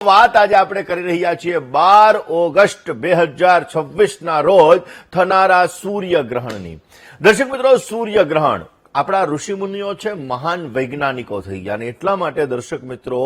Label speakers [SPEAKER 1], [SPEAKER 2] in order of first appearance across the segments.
[SPEAKER 1] વાત આજે આપણે કરી રહ્યા છીએ 12 ઓગસ્ટ 2026 ના રોજ થનારા સૂર્યગ્રહણની। દર્શક મિત્રો, સૂર્યગ્રહણ આપણા ઋષિમુનિઓ છે, મહાન વૈજ્ઞાનિકો થઈ ગયા, અને એટલા માટે દર્શક મિત્રો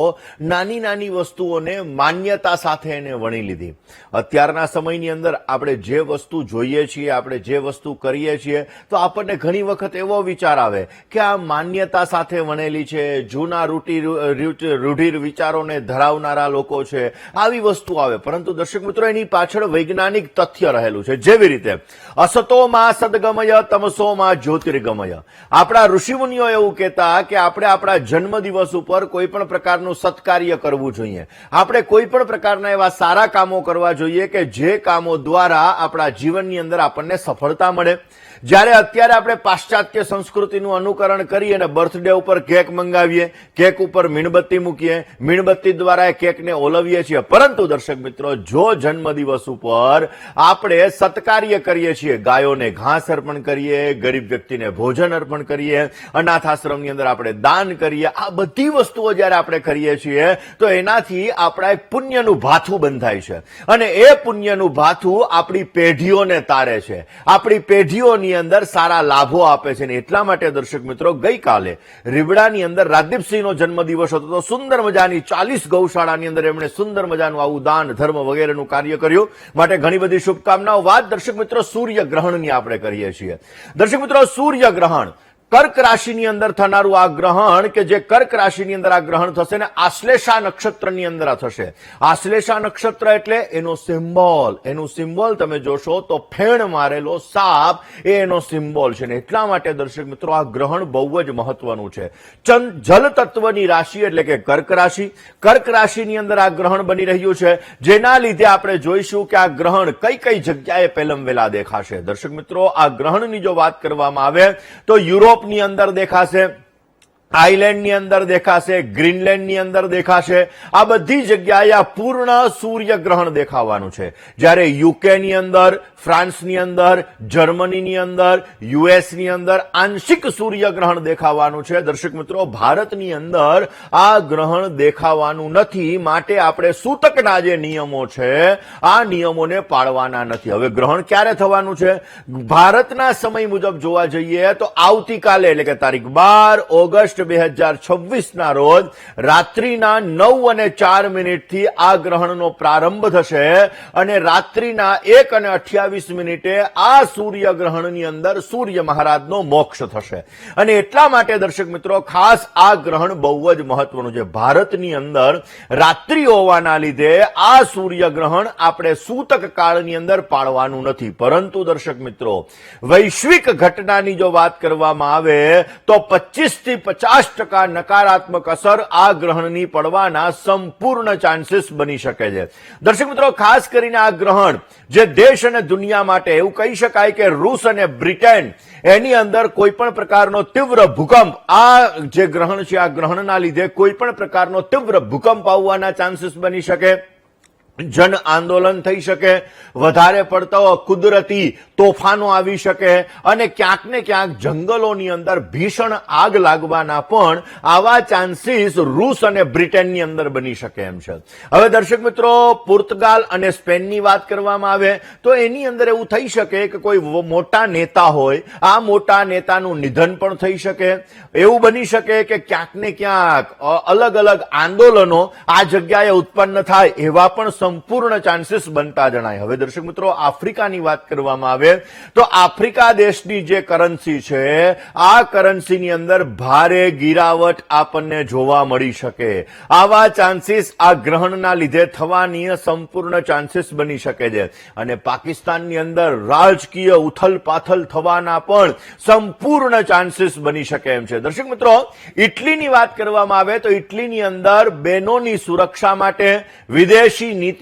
[SPEAKER 1] નાની નાની વસ્તુઓને માન્યતા સાથે એને વણી લીધી। અત્યારના સમયની અંદર આપણે જે વસ્તુ જોઈએ છીએ, આપણે જે વસ્તુ કરીએ છીએ, તો આપણને ઘણી વખત એવો વિચાર આવે કે આ માન્યતા સાથે વણેલી છે, જૂના રૂઢિર વિચારોને ધરાવનારા લોકો છે, આવી વસ્તુ આવે। પરંતુ દર્શક મિત્રો એની પાછળ વૈજ્ઞાનિક તથ્ય રહેલું છે। જેવી રીતે અસતોમાં સદગમય, તમસોમાં જ્યોતિર્ગમય। આપણા ઋષિમુનિઓ એવું કહેતા કે આપણે આપણા જન્મદિવસ ઉપર કોઈ પણ પ્રકારનું સત્કાર્ય કરવું જોઈએ, આપણે કોઈ પણ પ્રકારના એવા સારા કામો કરવા જોઈએ કે જે કામો દ્વારા આપણા જીવનની અંદર આપણને સફળતા મળે। જ્યારે અત્યારે આપણે પાશ્ચાત્ય સંસ્કૃતિનું અનુકરણ કરી અને બર્થડે ઉપર કેક મંગાવીએ, કેક ઉપર મીણબત્તી મૂકીએ, મીણબત્તી દ્વારા એ કેકને ઓલવીએ છીએ। પરંતુ દર્શક મિત્રો, જો જન્મદિવસ ઉપર આપણે સત્કાર્ય કરીએ છીએ, ગાયોને ઘાસ અર્પણ કરીએ, ગરીબ વ્યક્તિને ભોજન અર્પણ કરીએ, અનાથ આશ્રમની અંદર આપણે દાન કરીએ, આ બધી વસ્તુઓ જ્યારે આપણે કરીએ છીએ તો એનાથી આપણા એક પુણ્યનું ભાથું બંધાય છે, અને એ પુણ્યનું ભાથું આપણી પેઢીઓને તારે છે, આપણી પેઢીઓની અંદર સારા લાભો આપે છે। ને એટલા માટે દર્શક મિત્રો, ગઈકાલે રીબડાની અંદર રાજદીપસિંહનો જન્મદિવસ હતો, તો સુંદર મજાની 40 ગૌશાળાની અંદર એમણે સુંદર મજાનું આવું દાન ધર્મ વગેરેનું કાર્ય કર્યું, માટે ઘણી બધી શુભકામનાઓ। વાત દર્શક મિત્રો સૂર્યગ્રહણની આપણે કરીએ છીએ। દર્શક મિત્રો, સૂર્યગ્રહણ કર્ક રાશિની અંદર થનારું આ ગ્રહણ, કે જે કર્ક રાશિની અંદર આ ગ્રહણ થશે ને આશ્લેષા નક્ષત્રની અંદર આ થશે। આશ્લેષા નક્ષત્ર એટલે એનું સિમ્બોલ તમે જોશો તો ફેણ મારેલો સાપ એ એનો સિમ્બોલ છે, ને એટલા માટે દર્શક મિત્રો આ ગ્રહણ બહુ જ મહત્વનું છે। જલ તત્વની રાશિ એટલે કે કર્ક રાશિ, કર્ક રાશિની અંદર આ ગ્રહણ બની રહ્યું છે, જેના લીધે આપણે જોઈશું કે આ ગ્રહણ કઈ કઈ જગ્યાએ પેલમવેલા દેખાશે। દર્શક મિત્રો, આ ગ્રહણની જો વાત કરવામાં આવે તો યુરોપ ની અંદર દેખાશે, આઇલેન્ડની અંદર દેખાશે, ગ્રીનલેન્ડની અંદર દેખાશે, આ બધી જગ્યાએ આ પૂર્ણ સૂર્યગ્રહણ દેખાવાનું છે। જ્યારે યુકેની અંદર, ફ્રાન્સની અંદર, જર્મનીની અંદર, યુએસની અંદર આંશિક સૂર્યગ્રહણ દેખાવાનું છે। દર્શક મિત્રો, ભારતની અંદર આ ગ્રહણ દેખાવાનું નથી, માટે આપણે સૂતકના જે નિયમો છે આ નિયમોને પાળવાના નથી। હવે ગ્રહણ ક્યારે થવાનું છે? ભારતના સમય મુજબ જોવા જઈએ તો આવતીકાલે એટલે કે તારીખ 12 ઓગસ્ટ 2026 ના રોજ રાત્રિના 9:04 થી આ ગ્રહણનો પ્રારંભ થશે, અને રાત્રિના 1:28 આ સૂર્યગ્રહણની અંદર સૂર્ય મહારાજનો મોક્ષ થશે। અને એટલા માટે દર્શક મિત્રો ખાસ આ ગ્રહણ બહુ જ મહત્વનું છે। ભારતની અંદર રાત્રિ હોવાના લીધે આ સૂર્યગ્રહણ આપણે સૂતક કાળની અંદર પાળવાનું નથી। પરંતુ દર્શક મિત્રો, વૈશ્વિક ઘટનાની જો વાત કરવામાં આવે તો 25 થી 50% નકારાત્મક અસર આ ગ્રહણની પડવાના સંપૂર્ણ ચાન્સીસ બની શકે છે। દર્શક મિત્રો, ખાસ કરીને આ ગ્રહણ જે દેશ અને દુનિયા માટે એવું કહી શકાય કે રૂસ અને બ્રિટન એની અંદર કોઈ પણ પ્રકારનો તીવ્ર ભૂકંપ, આ જે ગ્રહણ છે આ ગ્રહણના લીધે કોઈ પણ પ્રકારનો તીવ્ર ભૂકંપ આવવાના ચાન્સીસ બની શકે, જન આંદોલન થઈ શકે, વધારે પડતા કુદરતી તોફાનો આવી શકે, અને ક્યાંક ને ક્યાંક જંગલોની અંદર ભીષણ આગ લાગવાના પણ આવા ચાન્સીસ રૂસ અને બ્રિટનની અંદર બની શકે એમ છે। હવે દર્શક મિત્રો, પોર્તુગાલ અને સ્પેનની વાત કરવામાં આવે તો એની અંદર એવું થઈ શકે કે કોઈ મોટા નેતા હોય, આ મોટા નેતાનું નિધન પણ થઈ શકે, એવું બની શકે કે ક્યાંક ને ક્યાંક અલગ અલગ આંદોલનો આ જગ્યાએ ઉત્પન્ન થાય, એવા પણ સંપૂર્ણ ચાન્સીસ બનતા જણાય। હવે દર્શક મિત્રો, આફ્રિકાની વાત કરવામાં આવે તો આફ્રિકા દેશની જે કરન્સી છે આ કરન્સીની અંદર ભારે ગિરાવટ આપણને જોવા મળી શકે, આવા ચાન્સીસ આ ગ્રહણના લીધે થવાની સંપૂર્ણ ચાન્સીસ બની શકે છે। અને પાકિસ્તાનની અંદર રાજકીય ઉથલપાથલ થવાના પણ સંપૂર્ણ ચાન્સીસ બની શકે એમ છે। દર્શક મિત્રો, ઇટલીની વાત કરવામાં આવે તો ઇટલીની અંદર બહેનોની સુરક્ષા માટે વિદેશી નીતિઓ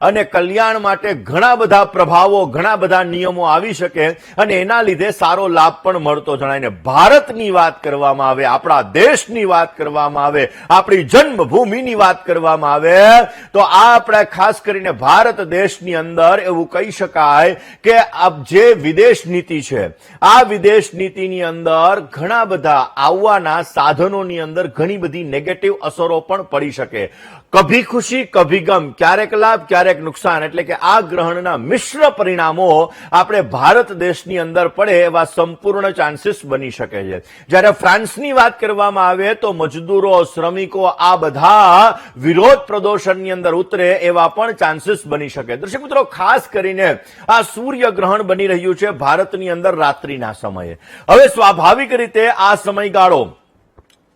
[SPEAKER 1] અને કલ્યાણ માટે ઘણા બધા પ્રભાવો, ઘણા બધા નિયમો આવી શકે, અને એના લીધે સારો લાભ પણ મળતો જણાય। ભારતની વાત કરવામાં આવે, આપણા દેશની વાત કરવામાં આવે, આપણી જન્મભૂમિની વાત કરવામાં આવે તો આ આપણે ખાસ કરીને ભારત દેશની અંદર એવું કહી શકાય કે આ જે વિદેશ નીતિ છે, આ વિદેશ નીતિની અંદર ઘણા બધા આવવાના સાધનોની અંદર ઘણી બધી નેગેટિવ અસરો પણ પડી શકે। કભી ખુશી કભી ગમ, ક્યારેક લાભ ક્યારેક નુકસાન, એટલે કે આ ગ્રહણના મિશ્ર પરિણામો આપણે ભારત દેશની અંદર પડે એવા સંપૂર્ણ ચાન્સીસ બની શકે છે. જ્યારે ફ્રાન્સની વાત કરવામાં આવે તો મજદૂરો, શ્રમિકો આ બધા વિરોધ પ્રદર્શનની અંદર ઉતરે એવા પણ ચાન્સીસ બની શકે. દર્શક મિત્રો, ખાસ કરીને આ સૂર્યગ્રહણ બની રહ્યું છે ભારતની અંદર રાત્રિના સમયે. હવે સ્વાભાવિક રીતે આ સમયગાળો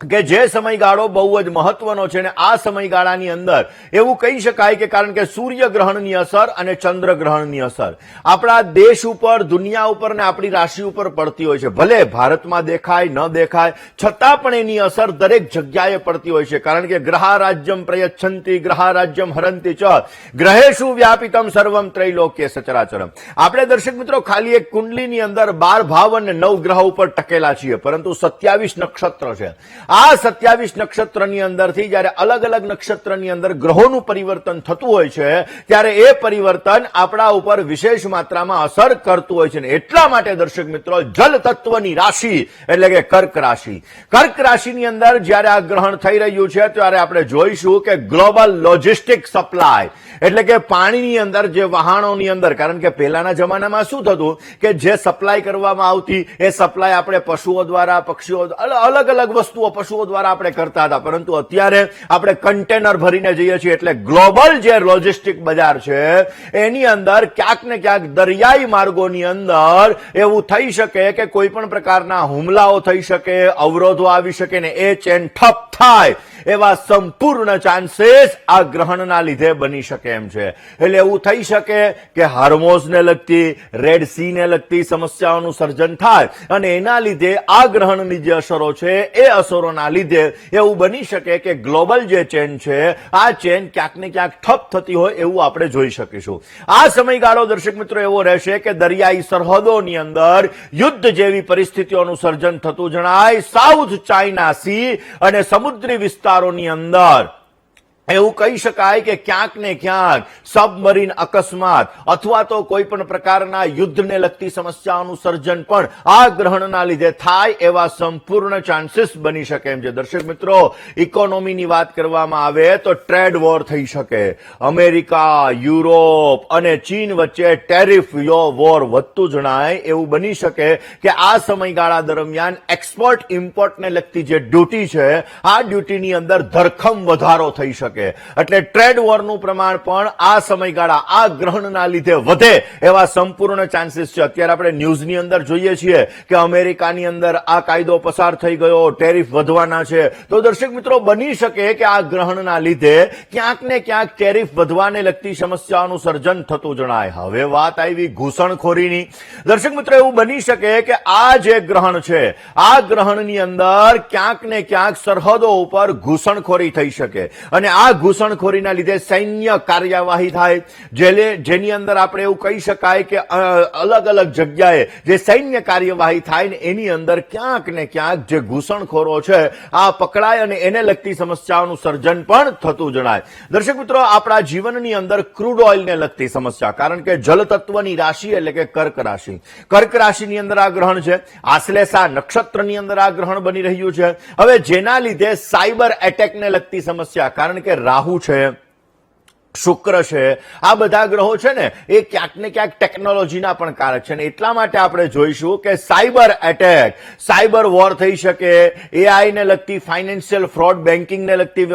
[SPEAKER 1] કે જે સમયગાળો બહુ જ મહત્વનો છે ને આ સમયગાળાની અંદર એવું કહી શકાય કે કારણ કે સૂર્યગ્રહણની અસર અને ચંદ્રગ્રહણની અસર આપણા દેશ ઉપર, દુનિયા ઉપર ને આપણી રાશિ ઉપર પડતી હોય છે. ભલે ભારતમાં દેખાય ન દેખાય છતાં પણ એની અસર દરેક જગ્યાએ પડતી હોય છે. કારણ કે ગ્રહા રાજ્યમ પ્રયચ્છંતિ ગ્રહા રાજ્યમ હરંતિ ચ ગ્રહેષુ વ્યાપિતમ સર્વમ ત્રૈલોક્ય સચરાચરમ. આપણે દર્શક મિત્રો ખાલી એક કુંડલીની અંદર 12 ભાવ અને 9 ગ્રહ ઉપર ટકેલા છીએ, પરંતુ 27 નક્ષત્ર છે. આ 27 નક્ષત્રની અંદરથી જ્યારે અલગ અલગ નક્ષત્રની અંદર ગ્રહોનું પરિવર્તન થતું હોય છે ત્યારે એ પરિવર્તન આપણા ઉપર વિશેષ માત્રામાં અસર કરતું હોય છે. એટલા માટે દર્શક મિત્રો, જલ તત્વની રાશિ એટલે કે કર્ક રાશિ, કર્ક રાશિની અંદર જ્યારે આ ગ્રહણ થઈ રહ્યું છે ત્યારે આપણે જોઈશું કે ગ્લોબલ લોજિસ્ટિક સપ્લાય એટલે કે પાણીની અંદર જે વહાણોની અંદર, કારણ કે પહેલાના જમાનામાં શું થતું કે જે સપ્લાય કરવામાં આવતી એ સપ્લાય આપણે પશુઓ દ્વારા, પક્ષીઓ, અલગ અલગ વસ્તુઓ પશુઓ દ્વારા આપણે કરતા હતા, પરંતુ અત્યારે આપણે કન્ટેનર ભરીને જઈએ છીએ. એટલે ગ્લોબલ જે લોજિસ્ટિક બજાર છે એની અંદર ક્યાંક ને ક્યાંક દરિયાઈ માર્ગોની અંદર એવું થઈ શકે કે કોઈ પણ પ્રકારના હુમલાઓ થઈ શકે, અવરોધો આવી શકે ને એ ચેન ઠપ થાય એવા સંપૂર્ણ ચાન્સીસ આ ગ્રહણના લીધે બની શકે એમ છે. એટલે એવું થઈ શકે કે હાર્મોઝને લગતી, રેડ સી ને લગતી સમસ્યાઓનું સર્જન થાય અને એના લીધે આ ગ્રહણની જે અસરો છે એ અસરોના લીધે એવું બની શકે કે ગ્લોબલ જે ચેન છે આ ચેન ક્યાંક ને ક્યાંક ઠપ થતી હોય એવું આપણે જોઈ શકીશું. આ સમયગાળો દર્શક મિત્રો એવો રહેશે કે દરિયાઈ સરહદોની અંદર યુદ્ધ જેવી પરિસ્થિતિઓનું સર્જન થતું જણાય. સાઉથ ચાઇના સી અને સમુદ્રી વિસ્તારોની અંદર એવું કહી શકાય કે ક્યાંક ને ક્યાંક સબમરીન અકસ્માત અથવા તો કોઈ પણ પ્રકારના યુદ્ધને લગતી સમસ્યાઓનું સર્જન પણ આ ગ્રહણના લીધે થાય એવા સંપૂર્ણ ચાન્સીસ બની શકે એમ છે. દર્શક મિત્રો, ઇકોનોમીની વાત કરવામાં આવે તો ટ્રેડ વોર થઈ શકે. અમેરિકા, યુરોપ અને ચીન વચ્ચે ટેરિફ વોર વધતું જણાય એવું બની શકે કે આ સમયગાળા દરમિયાન એક્સપોર્ટ ઇમ્પોર્ટને લગતી જે ડ્યુટી છે આ ડ્યુટીની અંદર ધરખમ વધારો થઈ શકે. એટલે ટ્રેડ વોરનું પ્રમાણ પણ આ સમયગાળા આ ગ્રહણના લીધે વધે એવા સંપૂર્ણ ચાન્સીસ છે. અત્યારે આપણે ન્યૂઝની અંદર જોઈએ છીએ કે અમેરિકાની અંદર આ કાયદો પસાર થઈ ગયો, ટેરિફ વધવાના છે. તો દર્શક મિત્રો, બની શકે કે આ ગ્રહણના લીધે ક્યાંક ને ક્યાંક ટેરિફ વધવાને લગતી સમસ્યાઓનું સર્જન થતું જણાય. હવે વાત આવી ઘૂસણખોરીની. દર્શક મિત્રો, એવું બની શકે કે આ જે ગ્રહણ છે આ ગ્રહણની અંદર ક્યાંક ને ક્યાંક સરહદો ઉપર ઘૂસણખોરી થઈ શકે અને આ ઘૂસણખોરીના લીધે સૈન્ય કાર્યવાહી થાય, જેની અંદર આપણે એવું કહી શકાય કે અલગ અલગ જગ્યાએ જે સૈન્ય કાર્યવાહી થાય ને એની અંદર ક્યાંક ને ક્યાંક જે ઘૂસણખોરો છે આ પકડાય અને એને લગતી સમસ્યાઓનું સર્જન પણ થતું જણાય. દર્શક મિત્રો, આપણા જીવનની અંદર ક્રૂડ ઓઇલને લગતી સમસ્યા, કારણ કે જલ તત્વની રાશિ એટલે કે કર્ક રાશિ, કર્ક રાશિની અંદર આ ગ્રહણ છે. આશ્લેષા નક્ષત્રની અંદર આ ગ્રહણ બની રહ્યું છે. હવે જેના લીધે સાયબર એટેકને લગતી સમસ્યા, કારણ કે રાહુ છે, શુક્ર છે, આ બધા ગ્રહો છે ને એ ક્યાંક ને ક્યાંક ટેકનોલોજીના પણ કારક છે. એટલા માટે આપણે જોઈશું કે સાયબર એટેક, સાયબર વોર થઈ શકે, એઆઈ ને લગતી ફાઇનાન્શિયલ ફ્રોડ, બેન્કિંગ ને લગતી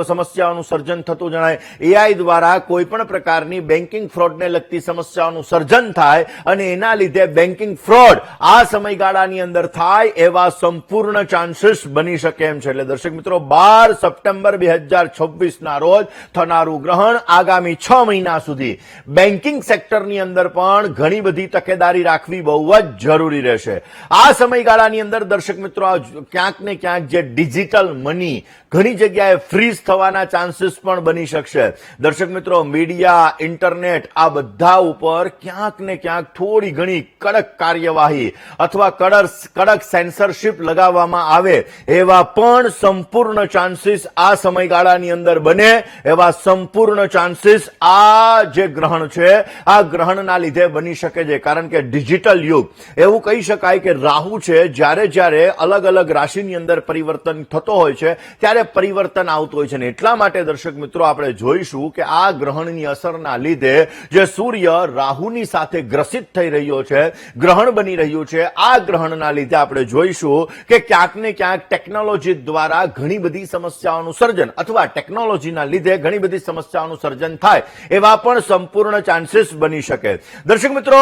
[SPEAKER 1] સમસ્યાઓનું સર્જન થતું જણાય. એઆઈ દ્વારા કોઈ પણ પ્રકારની બેન્કિંગ ફ્રોડ ને લગતી સમસ્યાઓનું સર્જન થાય અને એના લીધે બેન્કિંગ ફ્રોડ આ સમયગાળાની અંદર થાય એવા સંપૂર્ણ ચાન્સીસ બની શકે એમ છે. એટલે દર્શક મિત્રો, 12 સપ્ટેમ્બર 2026 ના રોજ થનારું ગ્રહણ આગામી 6 મહિના સુધી બેન્કિંગ સેક્ટરની અંદર પણ ઘણી બધી તકેદારી રાખવી બહુ જ જરૂરી રહેશે. આ સમયગાળાની અંદર દર્શક મિત્રો, ક્યાંક ને ક્યાંક જે ડિજિટલ મની ઘણી જગ્યાએ ફ્રીઝ થવાના ચાન્સીસ પણ બની શકશે. દર્શક મિત્રો, મીડિયા, ઇન્ટરનેટ આ બધા ઉપર ક્યાંક ને ક્યાંક થોડી ઘણી કડક કાર્યવાહી અથવા કડક સેન્સરશિપ લગાવવામાં આવે એવા પણ સંપૂર્ણ ચાન્સીસ આ સમયગાળાની અંદર બને એવા સંપૂર્ણ સંપૂર્ણ ચાન્સીસ આ જે ગ્રહણ છે આ ગ્રહણના લીધે બની શકે છે, કારણ કે ડિજિટલ યુગ એવું કહી શકાય કે રાહુ છે જ્યારે જ્યારે અલગ અલગ રાશિની અંદર પરિવર્તન થતો હોય છે ત્યારે પરિવર્તન આવતું હોય છે, અને એટલા માટે દર્શક મિત્રો આપણે જોઈશું કે આ ગ્રહણની અસરના લીધે જે સૂર્ય રાહુની સાથે ગ્રસિત થઈ રહ્યો છે, ગ્રહણ બની રહ્યું છે, આ ગ્રહણના લીધે આપણે જોઈશું કે ક્યાંક ને ક્યાંક ટેકનોલોજી દ્વારા ઘણી બધી સમસ્યાઓનું સર્જન અથવા ટેકનોલોજીના લીધે ઘણી બધી સમસ્યાઓનું સર્જન થાય એવા પણ સંપૂર્ણ ચાન્સીસ બની શકે. દર્શક મિત્રો,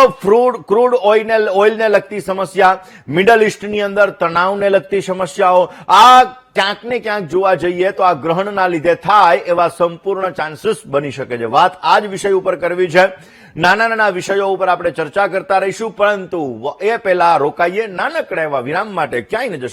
[SPEAKER 1] ક્રૂડ ઓઇલને લગતી સમસ્યા, મિડલ ઇસ્ટની અંદર તણાવને લગતી સમસ્યાઓ, આ ક્યાંક ને ક્યાંક જોવા જઈએ તો આ ગ્રહણના લીધે થાય એવા સંપૂર્ણ ચાન્સીસ બની શકે છે. વાત આ જ વિષય ઉપર કરવી છે. નાના નાના વિષયો ઉપર આપણે ચર્ચા કરતા રહીશું, પરંતુ એ પહેલા રોકાઈએ નાનકડા એવા વિરામ માટે. ક્યાંય ન જશો.